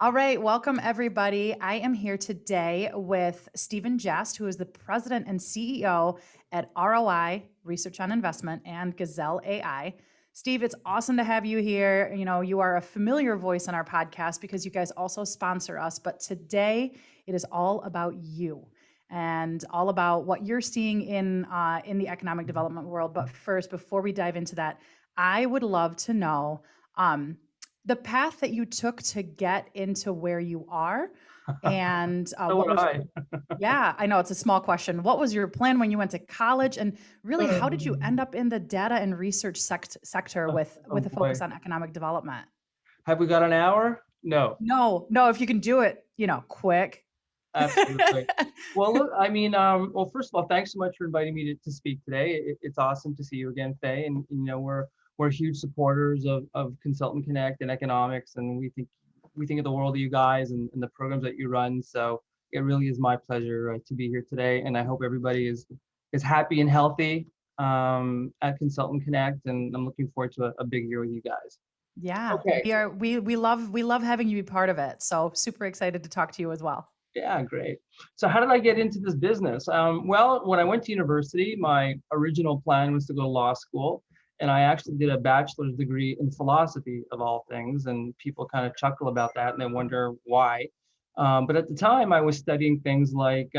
All right, welcome everybody. I am here today with Stephen Jast, who is the president and CEO at ROI, Research on Investment, and Gazelle AI. Steve, it's awesome to have you here. You know, you are a familiar voice on our podcast because you guys also sponsor us, but today it is all about you and all about what you're seeing in the economic development world. But first, before we dive into that, I would love to know um, the path that you took to get into where you are and So what would was I. yeah, I know it's a small question. What was your plan when you went to college, and really how did you end up in the data and research sector Oh with a focus boy. on economic development? Have we got an hour? No, No, if you can do it, quick. absolutely. Well, look, well, first of all, thanks so much for inviting me to speak today. It's awesome to see you again, Faye. And we're huge supporters of Consultant Connect and economics, and we think of the world of you guys and the programs that you run. So it really is my pleasure to be here today, and I hope everybody is happy and healthy at Consultant Connect, and I'm looking forward to a big year with you guys. Yeah, Okay. we love having you be part of it. So super excited to talk to you as well. Yeah, great. So how did I get into this business? Well, when I went to university, my original plan was to go to law school, and I actually did a bachelor's degree in philosophy of all things. And people kind of chuckle about that and they wonder why. But at the time, I was studying things like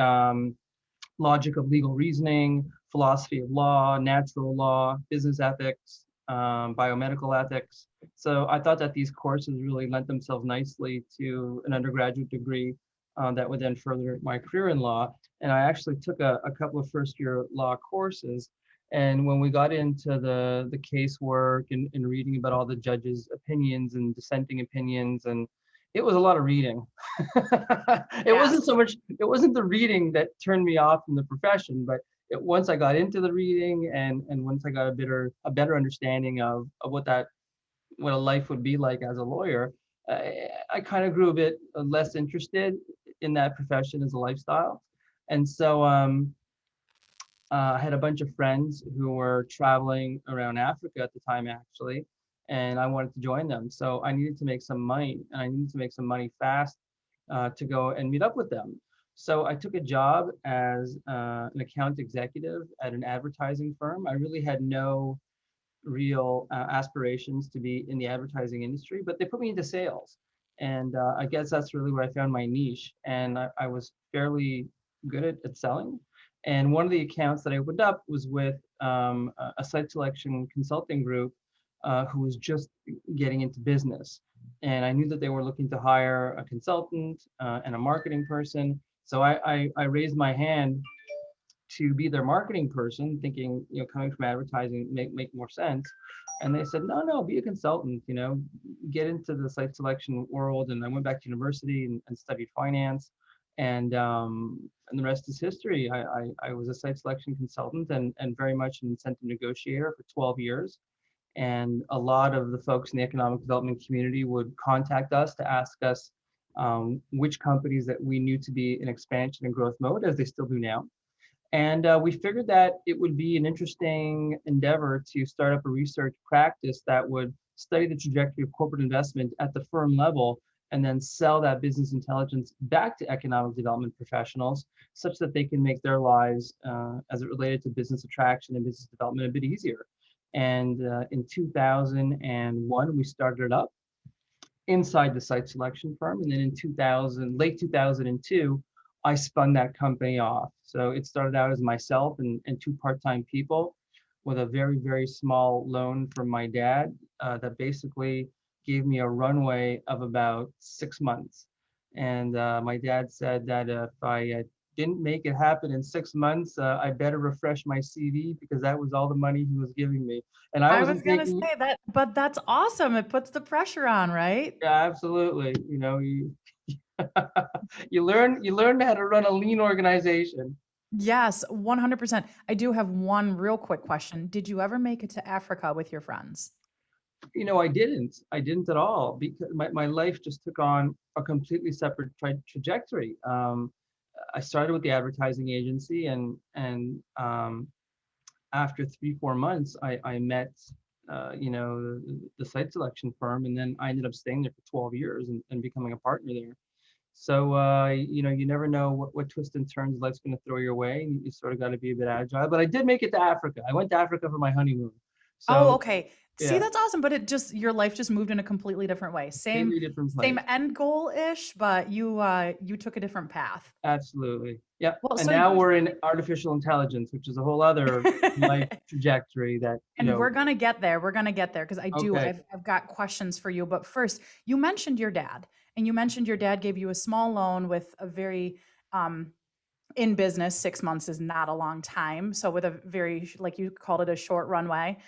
logic of legal reasoning, philosophy of law, natural law, business ethics, biomedical ethics. So I thought that these courses really lent themselves nicely to an undergraduate degree that would then further my career in law. And I actually took a couple of first year law courses. And when we got into the casework and reading about all the judges' opinions and dissenting opinions, and it was a lot of reading. Yes. It wasn't the reading that turned me off from the profession, but once I got into the reading and once I got a better understanding of what a life would be like as a lawyer, I kind of grew a bit less interested in that profession as a lifestyle. And so I had a bunch of friends who were traveling around Africa at the time, actually, and I wanted to join them. So I needed to make some money, and I needed to make some money fast to go and meet up with them. So I took a job as an account executive at an advertising firm. I really had no real aspirations to be in the advertising industry, but they put me into sales. And I guess that's really where I found my niche. And I was fairly good at selling. And one of the accounts that I opened up was with a site selection consulting group who was just getting into business. And I knew that they were looking to hire a consultant and a marketing person. So I raised my hand to be their marketing person, thinking, coming from advertising make more sense. And they said, no, be a consultant, get into the site selection world. And I went back to university and studied finance. And the rest is history. I was a site selection consultant and very much an incentive negotiator for 12 years. And a lot of the folks in the economic development community would contact us to ask us which companies that we knew to be in expansion and growth mode, as they still do now. And we figured that it would be an interesting endeavor to start up a research practice that would study the trajectory of corporate investment at the firm level and then sell that business intelligence back to economic development professionals such that they can make their lives as it related to business attraction and business development a bit easier. And in 2001, we started it up inside the site selection firm. And then in late 2002, I spun that company off. So it started out as myself and two part-time people with a very, very small loan from my dad that basically gave me a runway of about 6 months. And my dad said that if I didn't make it happen in 6 months, I better refresh my CV because that was all the money he was giving me. And I I was wasn't gonna taking. say that, but that's awesome. It puts the pressure on, right? Yeah, absolutely. You learn how to run a lean organization. Yes, 100%. I do have one real quick question. Did you ever make it to Africa with your friends? I didn't at all because my life just took on a completely separate trajectory. I started with the advertising agency and after 3, 4 months, I met the site selection firm, and then I ended up staying there for 12 years and becoming a partner there. So, you never know what twists and turns life's going to throw your way. You sort of got to be a bit agile. But I did make it to Africa. I went to Africa for my honeymoon. Oh, So, okay. See, yeah, that's awesome, but it just your life just moved in a completely different way. Same completely different same place. end goal-ish, but you took a different path. Absolutely. Yep. Well, And so now we're in artificial intelligence, which is a whole other life trajectory that, and we're gonna get there. We're gonna get there because okay. I've got questions for you. But first, you mentioned your dad, and you mentioned your dad gave you a small loan with a very um, in business, 6 months is not a long time. So with a very, like you called it, a short runway.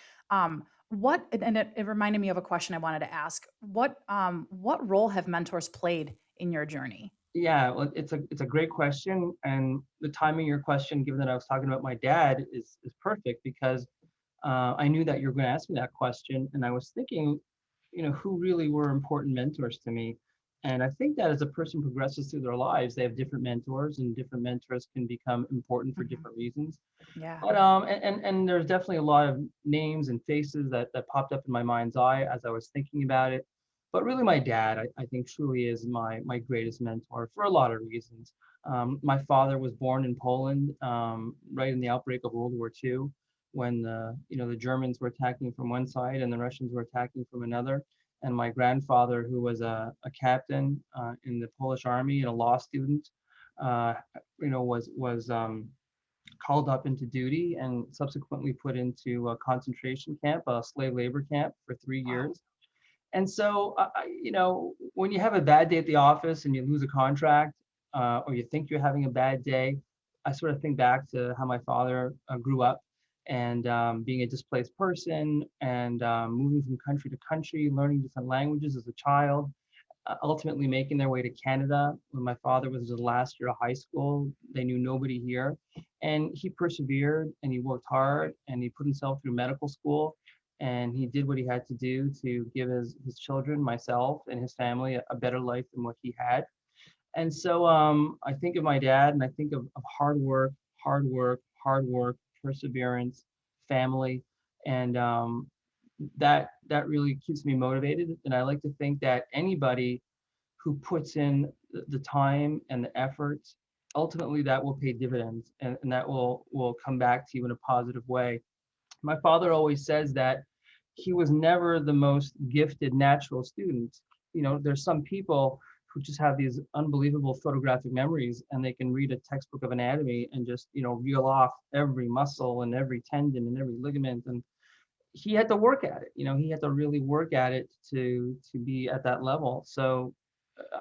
It reminded me of a question I wanted to ask. What role have mentors played in your journey? Yeah, well, it's a great question, and the timing of your question, given that I was talking about my dad, is perfect because I knew that you were going to ask me that question, and I was thinking, who really were important mentors to me. And I think that as a person progresses through their lives, they have different mentors, and different mentors can become important for Mhm. different reasons. Yeah. But and there's definitely a lot of names and faces that popped up in my mind's eye as I was thinking about it. But really, my dad, I think, truly is my greatest mentor for a lot of reasons. My father was born in Poland, right in the outbreak of World War II, when the Germans were attacking from one side and the Russians were attacking from another. And my grandfather, who was a captain in the Polish army and a law student, uh, was called up into duty and subsequently put into a concentration camp, a slave labor camp for three Wow. years. And so, when you have a bad day at the office and you lose a contract, or you think you're having a bad day, I sort of think back to how my father grew up and being a displaced person and moving from country to country, learning different languages as a child, ultimately making their way to Canada. When my father was in the last year of high school, they knew nobody here. And he persevered and he worked hard and he put himself through medical school and he did what he had to do to give his children, myself, and his family a better life than what he had. And so I think of my dad and I think of hard work, hard work, hard work, perseverance, family, and that really keeps me motivated. And I like to think that anybody who puts in the time and the effort, ultimately that will pay dividends and that will come back to you in a positive way. My father always says that he was never the most gifted natural student. There's some people who just have these unbelievable photographic memories and they can read a textbook of anatomy and just, reel off every muscle and every tendon and every ligament. And he had to work at it. He had to really work at it to be at that level. So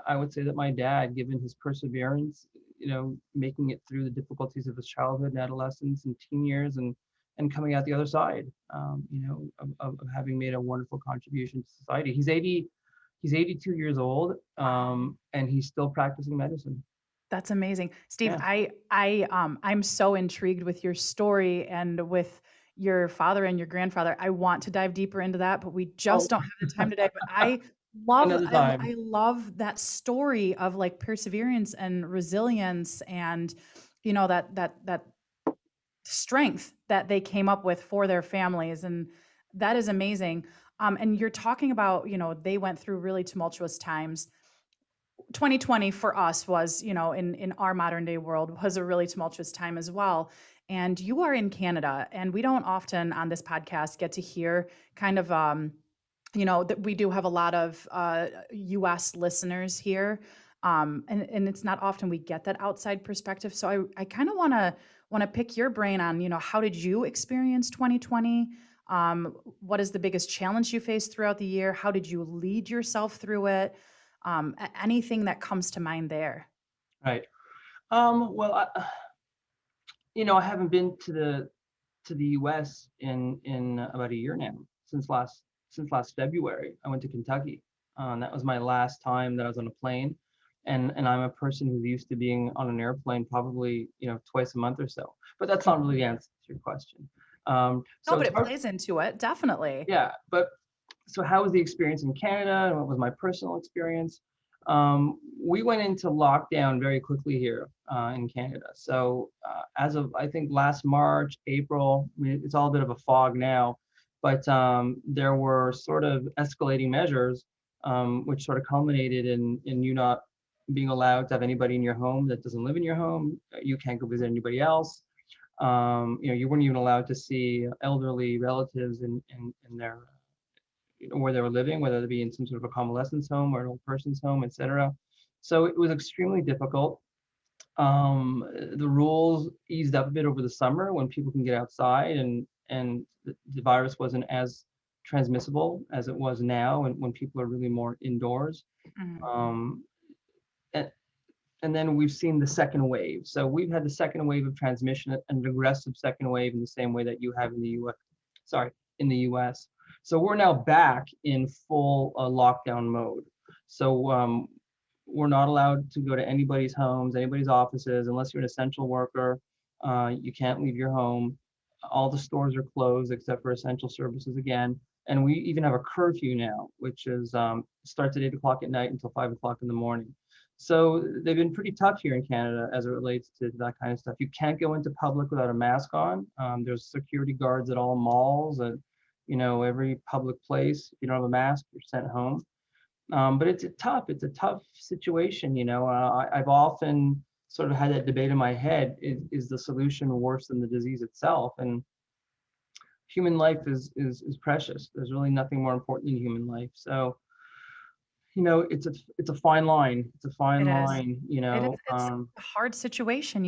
I would say that my dad, given his perseverance, making it through the difficulties of his childhood and adolescence and teen years and coming out the other side, of having made a wonderful contribution to society. He's 82 years old, Wow. and he's still practicing medicine. That's amazing. Steve, Yeah. I'm so intrigued with your story and with your father and your grandfather. I want to dive deeper into that, but we Oh, just don't have the time today. But another time. I love that story of like perseverance and resilience and that strength that they came up with for their families, and that is amazing. And you're talking about, they went through really tumultuous times. 2020 for us was, in our modern day world, was a really tumultuous time as well. And you are in Canada, and we don't often on this podcast get to hear kind of that we do have a lot of US listeners here. And it's not often we get that outside perspective. So I kind of want to pick your brain on, how did you experience 2020? What is the biggest challenge you faced throughout the year? How did you lead yourself through it? Anything that comes to mind there. Right. Well, I haven't been to the US in about a year now, since last February. I went to Kentucky. That was my last time that I was on a plane, and I'm a person who's used to being on an airplane probably twice a month or so. But that's not really Mhm. the answer to your question. No, So but it's it hard. plays into it, definitely. Yeah, but so how was the experience in Canada and what was my personal experience? We went into lockdown very quickly here in Canada. So as of I think last March, April, I mean, it's all a bit of a fog now, but there were sort of escalating measures, which sort of culminated in you not being allowed to have anybody in your home that doesn't live in your home. You can't go visit anybody else. You weren't even allowed to see elderly relatives in their where they were living, whether it be in some sort of a convalescence home or an old person's home, etc. So it was extremely difficult. The rules eased up a bit over the summer when people can get outside, and the virus wasn't as transmissible as it was now, and when people are really more indoors. Mhm. Um, and, and then we've seen the second wave. So we've had the second wave of transmission, an aggressive second wave in the same way that you have in the US. Sorry, in the US. So we're now back in full lockdown mode. So we're not allowed to go to anybody's homes, anybody's offices, unless you're an essential worker. You can't leave your home. All the stores are closed except for essential services again. And we even have a curfew now, which is starts at 8 o'clock at night until 5 o'clock in the morning. So they've been pretty tough here in Canada as it relates to that kind of stuff. You can't go into public without a mask on. There's security guards at all malls and every public place. If you don't have a mask, you're sent home. But it's a tough situation. I've often sort of had that debate in my head: is the solution worse than the disease itself? And human life is precious. There's really nothing more important than human life. So it's a fine line. It's a It fine is. line. It's a hard situation,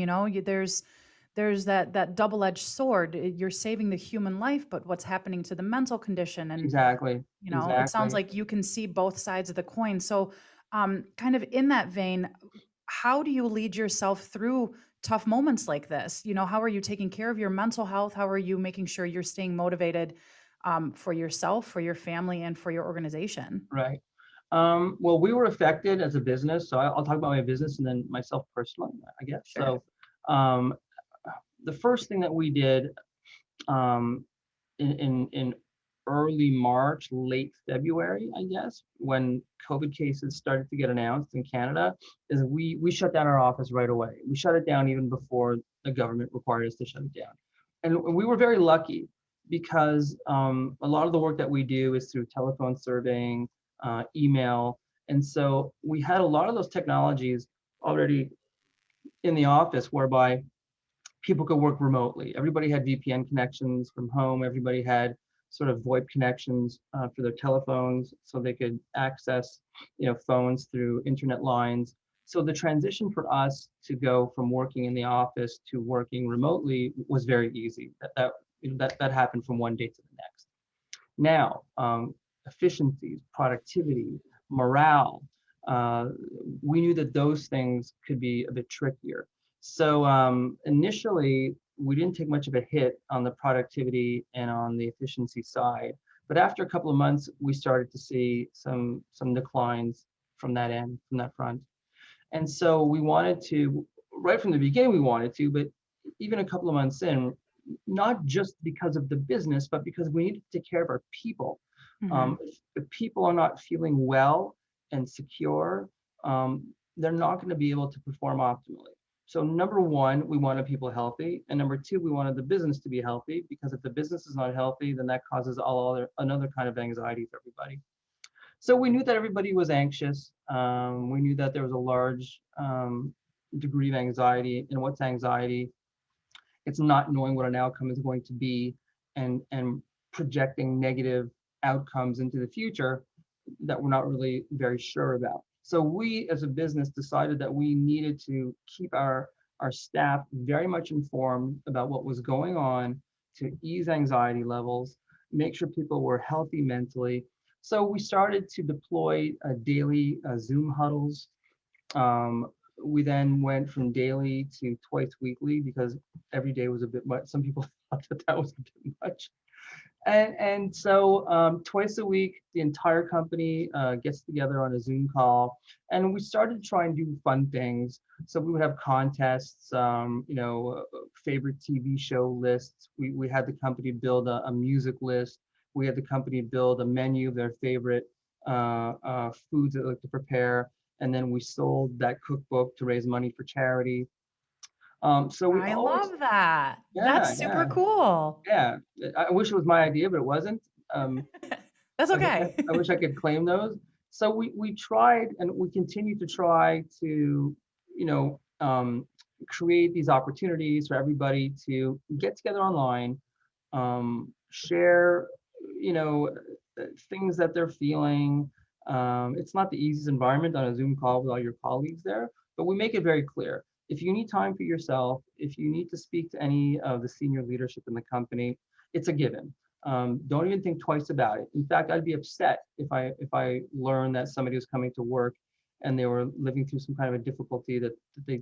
there's that double-edged sword. You're saving the human life, but what's happening to the mental condition? And Exactly, it sounds exactly. like you can see both sides of the coin. So, kind of in that vein, how do you lead yourself through tough moments like this? How are you taking care of your mental health? How are you making sure you're staying motivated, for yourself, for your family, and for your organization? Right. Well, we were affected as a business, so I'll talk about my business and then myself personally, I guess. Sure. So, um, the first thing that we did um, in early March, late February, I guess, when COVID cases started to get announced in Canada, is we shut down our office right away. We shut it down even before the government required us to shut it down, and we were very lucky because a lot of the work that we do is through telephone surveying, email, and so we had a lot of those technologies already in the office, whereby people could work remotely. Everybody had VPN connections from home. Everybody had sort of VoIP connections for their telephones, so they could access, phones through internet lines. So the transition for us to go from working in the office to working remotely was very easy. That happened from one day to the next. Now, efficiencies, productivity, morale, uh, we knew that those things could be a bit trickier. So initially, we didn't take much of a hit on the productivity and on the efficiency side. But after a couple of months, we started to see some declines from that end, from that front. And so we wanted to, right from the beginning, we wanted to, but even a couple of months in, not just because of the business, but because we need to take care of our people. Mhm. If people are not feeling well and secure, they're not going to be able to perform optimally. So number one, we wanted people healthy, and number two, we wanted the business to be healthy, because if the business is not healthy, then that causes another kind of anxiety for everybody. So we knew that everybody was anxious. We knew that there was a large degree of anxiety. And what's anxiety? It's not knowing what an outcome is going to be, and projecting negative outcomes into the future that we're not really very sure about. So we as a business decided that we needed to keep our staff very much informed about what was going on, to ease anxiety levels, make sure people were healthy mentally. So we started to deploy daily Zoom huddles. um, we then went from daily to twice weekly, because every day was a bit much. Some people thought that was a bit much. And so twice a week, the entire company gets together on a Zoom call, and we started to try and do fun things. So we would have contests, favorite TV show lists. We had the company build a music list. We had the company build a menu of their favorite foods that they like to prepare, and then we sold that cookbook to raise money for charity. So we I always, love that. yeah, That's super yeah, cool. yeah. I wish it was my idea, but it wasn't. Um, That's I wish okay. I wish I could claim those. So we tried and we continue to try to, you know, create these opportunities for everybody to get together online, share, you know, things that they're feeling. It's not the easiest environment on a Zoom call with all your colleagues there, but we make it very clear. If you need time for yourself, if you need to speak to any of the senior leadership in the company, it's a given. Don't even think twice about it. In fact, I'd be upset if I learned that somebody was coming to work and they were living through some kind of a difficulty that they.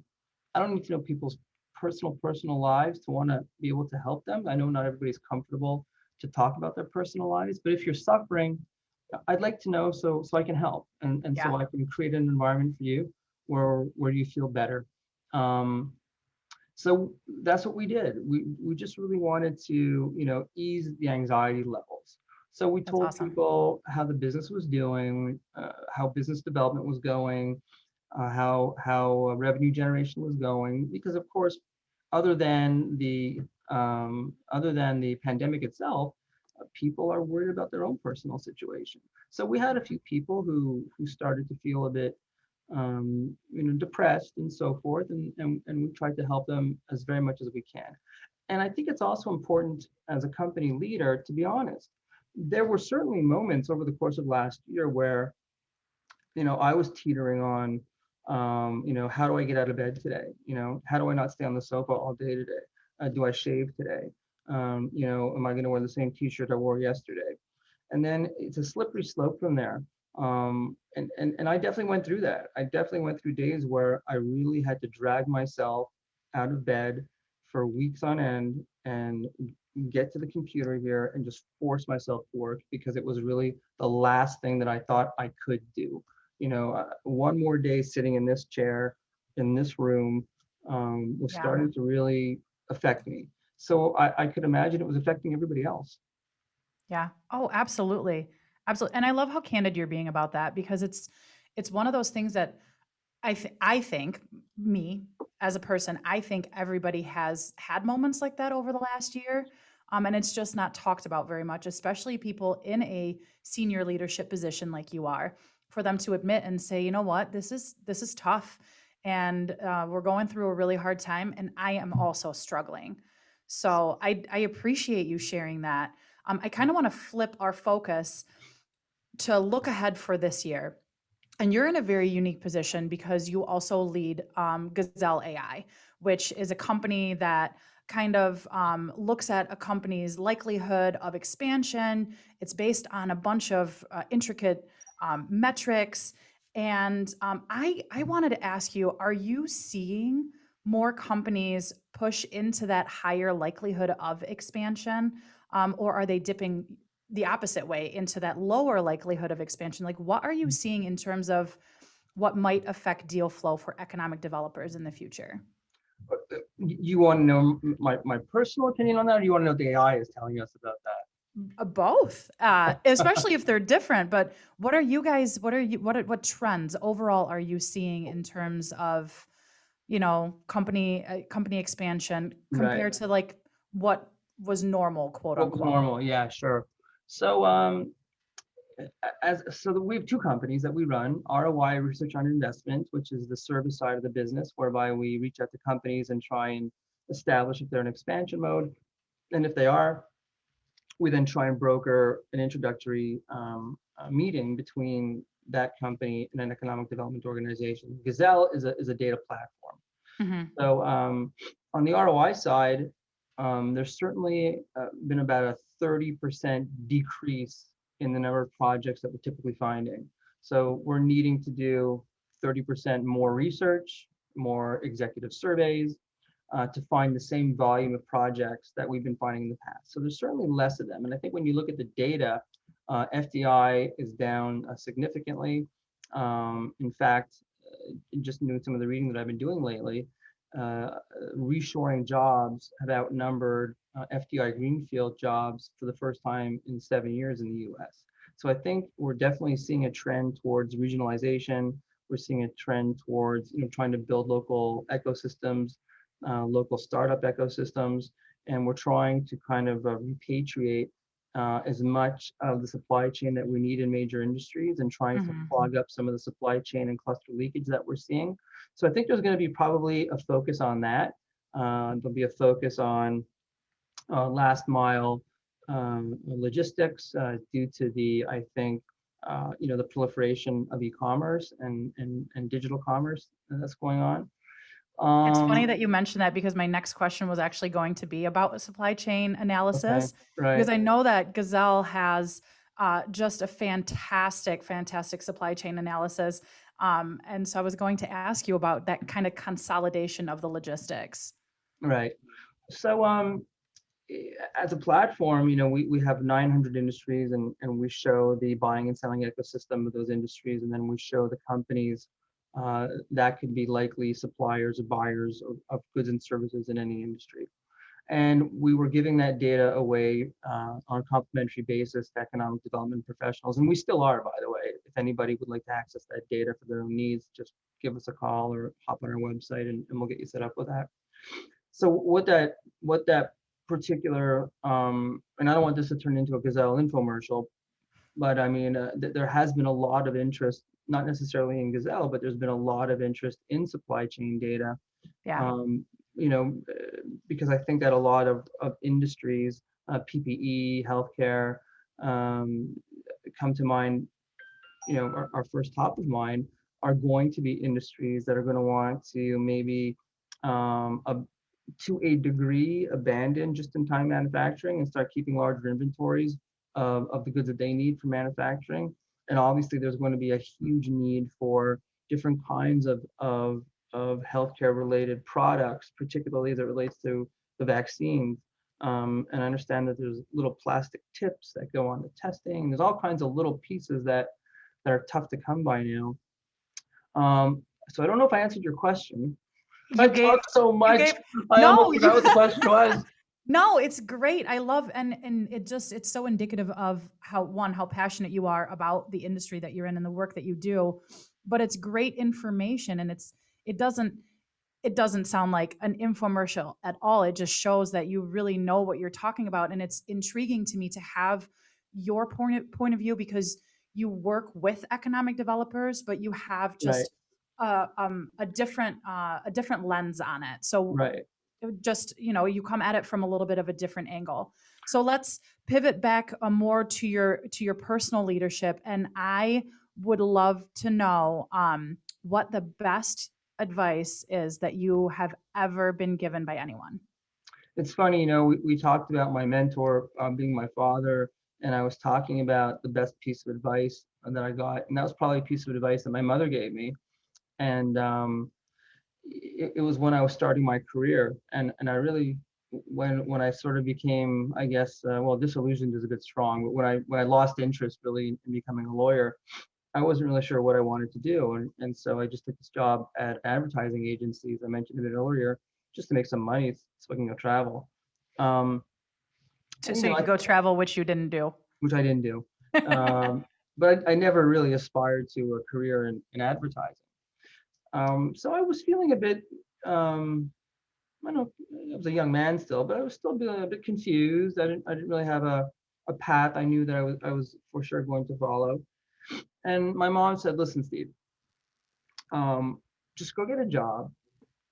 I don't need to know people's personal lives to want to be able to help them. I know not everybody's comfortable to talk about their personal lives, but if you're suffering, I'd like to know so I can help and Yeah, so I can create an environment for you where you feel better. Um, so that's what we did. We just really wanted to, ease the anxiety levels. So we that's told awesome. people how the business was doing, how business development was going, how revenue generation was going, because of course, other than the pandemic itself, people are worried about their own personal situation. So we had a few people who started to feel a bit depressed and so forth, and we tried to help them as very much as we can. And I think it's also important as a company leader to be honest. There were certainly moments over the course of last year where I was teetering on, how do I get out of bed today? How do I not stay on the sofa all day today? Do I shave today? Am I going to wear the same T-shirt I wore yesterday? And then it's a slippery slope from there. And I definitely went through that. I definitely went through days where I really had to drag myself out of bed for weeks on end and get to the computer here and just force myself to work because it was really the last thing that I thought I could do. One more day sitting in this chair in this room was Yeah. starting to really affect me. So I could imagine it was affecting everybody else. Yeah. Oh, absolutely. Absolutely. And I love how candid you're being about that because it's one of those things that I think me as a person, I think everybody has had moments like that over the last year. And it's just not talked about very much, especially people in a senior leadership position like you are, for them to admit and say, you know what, this is tough, and we're going through a really hard time, and I am also struggling. So I appreciate you sharing that. I kind of want to flip our focus to look ahead for this year, and you're in a very unique position because you also lead Gazelle AI, which is a company that kind of looks at a company's likelihood of expansion. It's based on a bunch of intricate metrics. And I wanted to ask you, are you seeing more companies push into that higher likelihood of expansion? Or are they dipping the opposite way into that lower likelihood of expansion? Like, what are you seeing in terms of what might affect deal flow for economic developers in the future? You want to know my personal opinion on that, or you want to know what the AI is telling us about Both, especially if they're different. But what are you guys? What trends overall are you seeing in terms of company expansion that? Right. compared to like what was normal, quote What was unquote? normal? Yeah, sure. So we have two companies that we run: ROI, Research on Investment, which is the service side of the business, whereby we reach out to companies and try and establish if they're in expansion mode, and if they are, we then try and broker an introductory meeting between that company and an economic development organization. Gazelle is a data platform. Hmm. So on the ROI side, there's certainly been about a 30% decrease in the number of projects that we're typically finding. So we're needing to do 30% more research, more executive surveys, to find the same volume of projects that we've been finding in the past. So there's certainly less of them. And I think when you look at the data, FDI is down significantly. In fact, just doing some of the reading that I've been doing lately, uh, reshoring jobs have outnumbered FDI greenfield jobs for the first time in 7 years in the US. So I think we're definitely seeing a trend towards regionalization. We're seeing a trend towards trying to build local ecosystems. local startup ecosystems, and we're trying to kind of repatriate as much of the supply chain that we need in major industries and trying to Hmm. plug up some of the supply chain and cluster leakage that we're seeing. So I think there's going to be probably a focus on that. There'll be a focus on last mile logistics due to the, I think, the proliferation of e-commerce and digital commerce that's going on. It's funny Um, that you mentioned that because my next question was actually going to be about supply chain okay, analysis, because right, I know that Gazelle has just a fantastic, fantastic supply chain analysis. And so I was going to ask you about that kind of consolidation of the logistics. right. So as a platform, we have 900 industries, and we show the buying and selling ecosystem of those industries, and then we show the companies that could be likely suppliers or buyers of goods and services in any industry. And we were giving that data away on a complimentary basis to economic development professionals. And we still are, by the way. If anybody would like to access that data for their own needs, just give us a call or hop on our website, and we'll get you set up with that. So what that particular and I don't want this to turn into a Gazelle infomercial, but I mean there has been a lot of interest, not necessarily in Gazelle, but there's been a lot of interest in supply chain data. Yeah. um, because I think that a lot of industries, PPE, healthcare, um, come to mind, our first top of mind are going to be industries that are going to want to maybe a, to a degree abandon just-in-time manufacturing and start keeping larger inventories of the goods that they need for manufacturing. And obviously there's going to be a huge need for different kinds of healthcare related products, particularly as it relates to the vaccines. And I understand that there's little plastic tips that go on the testing. There's all kinds of little pieces that are tough to come by now. So I don't know if I answered your question. I You gave, talked so you much, gave, I almost no, forgot you, what the question was. no, it's great. I love, and it's so indicative of how passionate you are about the industry that you're in and the work that you do. But it's great information, and it doesn't it doesn't sound like an infomercial at all. It just shows that you really know what you're talking about, and it's intriguing to me to have your point of view because you work with economic developers, but you have Right, just a different lens on it. So right. just you come at it from a little bit of a different angle. So let's pivot back more to your personal leadership, and I would love to know what the best advice is that you have ever been given by anyone. It's funny, we talked about my mentor being my father, and I was talking about the best piece of advice that I got, and that was probably a piece of advice that my mother gave me. And it was when I was starting my career, and I really, when I sort of became, I guess, well, disillusioned is a bit strong, but when I lost interest really in becoming a lawyer, I wasn't really sure what I wanted to do, and so I just took this job at advertising agencies. I mentioned a bit earlier, just to make some money so I can go travel. Um, and So you could go travel, which you didn't do. which I didn't do, um, but I never really aspired to a career in advertising. So I was feeling a bit, I don't know, I was a young man still, but I was still feeling a bit confused. I didn't really have a path I knew that I was for sure going to follow. And my mom said, "Listen, Steve, um, just go get a job.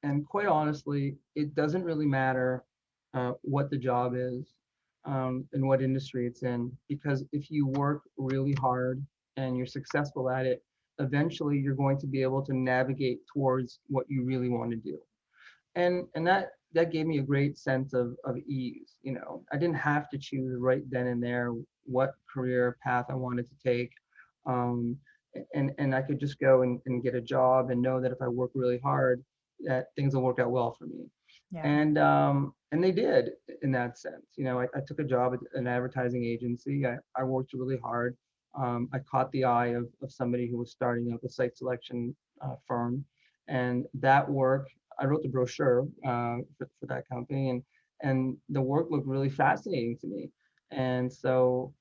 And quite honestly, it doesn't really matter what the job is and what industry it's in, because if you work really hard and you're successful at it, eventually you're going to be able to navigate towards what you really want to do." And that gave me a great sense of ease. I didn't have to choose right then and there what career path I wanted to take. um, and I could just go and get a job and know that if I work really hard, that things will work out well for me. Yeah. And they did, in that sense. I took a job at an advertising agency. I worked really hard. I caught the eye of somebody who was starting up a site selection firm, and that work, I wrote the brochure for that company, and the work looked really fascinating to me. And so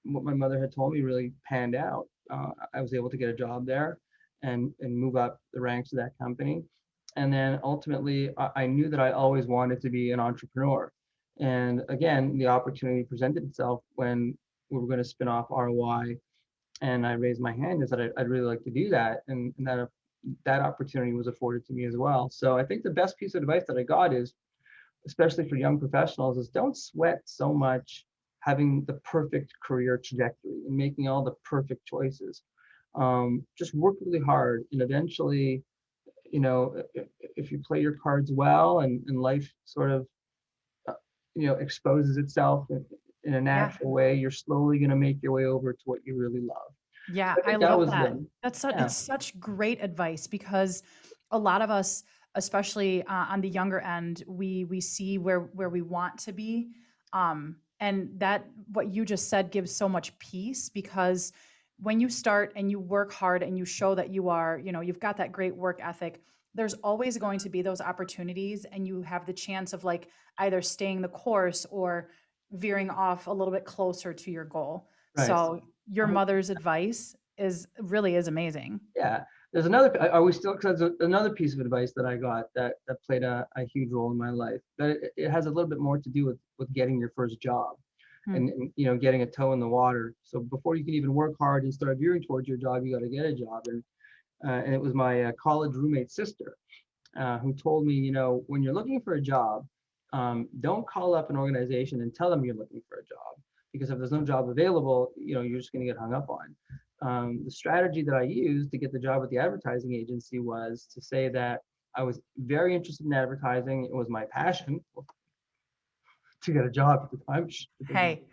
what my mother had told me really panned out. I was able to get a job there and move up the ranks of that company. And then ultimately, I knew that I always wanted to be an entrepreneur. And again, the opportunity presented itself when we were going to spin off ROI, and I raised my hand is that I'd really like to do that, and that opportunity was afforded to me as well. So I think the best piece of advice that I got is, especially for young professionals, is don't sweat so much having the perfect career trajectory and making all the perfect choices. Just work really hard, and eventually, if you play your cards well, and life sort of uh, exposes itself in a Yeah. natural way, you're slowly going to make your way over to what you really love. Yeah, So I I think that love was that. the It's yeah. such great advice because a lot of us, especially on the younger end, we see where we want to be, and that what you just said gives so much peace because when you start and you work hard and you show that you are, you've got that great work ethic. There's always going to be those opportunities, and you have the chance of like either staying the course or veering off a little bit closer to your goal. Right. So your mother's advice is amazing. Yeah. There's another, are we still, because another piece of advice that I got that played a huge role in my life, but it has a little bit more to do with getting your first job, Hmm. and getting a toe in the water. So before you can even work hard and start veering towards your job, you got to get a job. And it was my college roommate's sister who told me, when you're looking for a job, don't call up an organization and tell them you're looking for a job, because if there's no job available, you're just going to get hung up on. The strategy that I used to get the job with the advertising agency was to say that I was very interested in advertising. It was my passion to get a job at the time. Hey.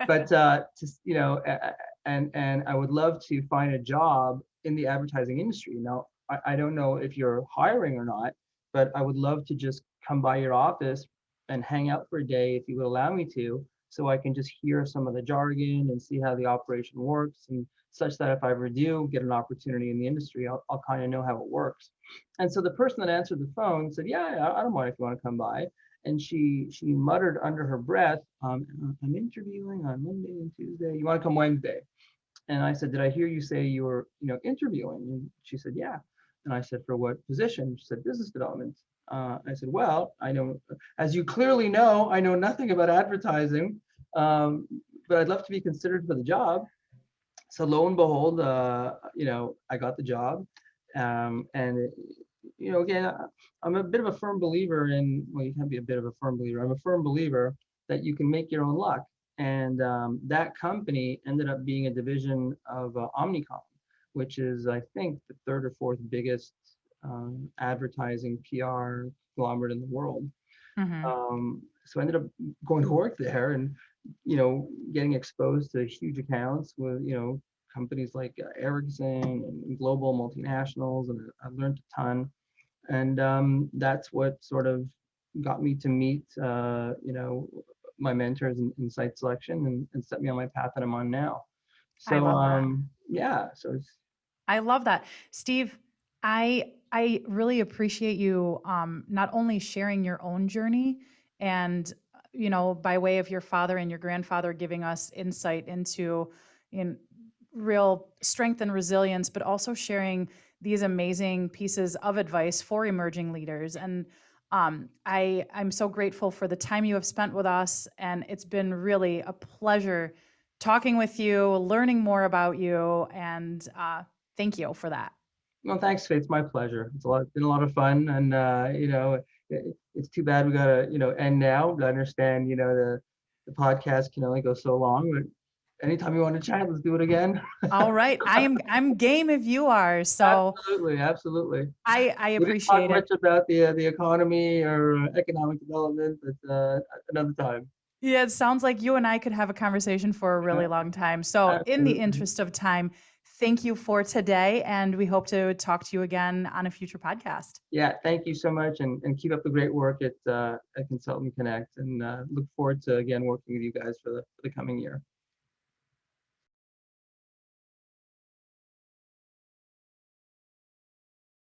But and I would love to find a job in the advertising industry. Now, I don't know if you're hiring or not, but I would love to just come by your office and hang out for a day if you would allow me to, so I can just hear some of the jargon and see how the operation works, and such that if I ever do get an opportunity in the industry, I'll kind of know how it works. And so the person that answered the phone said, yeah, I don't mind if you want to come by. And she muttered under her breath, I'm interviewing on Monday and Tuesday. You want to come Wednesday? And I said, did I hear you say you were, interviewing? And she said, yeah. And I said, for what position? She said, business development. I said, well, I know, as you clearly know, I know nothing about advertising, but I'd love to be considered for the job. So lo and behold, I got the job. And again, I'm a bit of a firm believer in, well, you can't be a bit of a firm believer. I'm a firm believer that you can make your own luck. And that company ended up being a division of Omnicom, which is, I think, the third or fourth biggest advertising PR conglomerate in the world. Hmm. So I ended up going to work there, and getting exposed to huge accounts with companies like Ericsson and global multinationals, and I learned a ton. And that's what sort of got me to meet my mentors in site selection, and set me on my path that I'm on now. I So love that. yeah, so it's I love that. Steve, I really appreciate you not only sharing your own journey and by way of your father and your grandfather giving us insight into in real strength and resilience, but also sharing these amazing pieces of advice for emerging leaders. And I'm so grateful for the time you have spent with us, and it's been really a pleasure talking with you, learning more about you, and thank you for that. well, thanks, Faith. It's my pleasure. It's been a lot of fun, and it's too bad we gotta end now. But I understand the podcast can only go so long. But anytime you want to chat, let's do it again. All right. I'm game if you are. So Absolutely, absolutely. I We didn't talk appreciate it. much about the economy or economic development, but another time. Yeah, it sounds like you and I could have a conversation for a Uh, really long time. So in the Absolutely. interest of time, thank you for today, and we hope to talk to you again on a future podcast. Yeah, thank you so much, and keep up the great work at Consultant Connect, and look forward to again working with you guys for the coming year.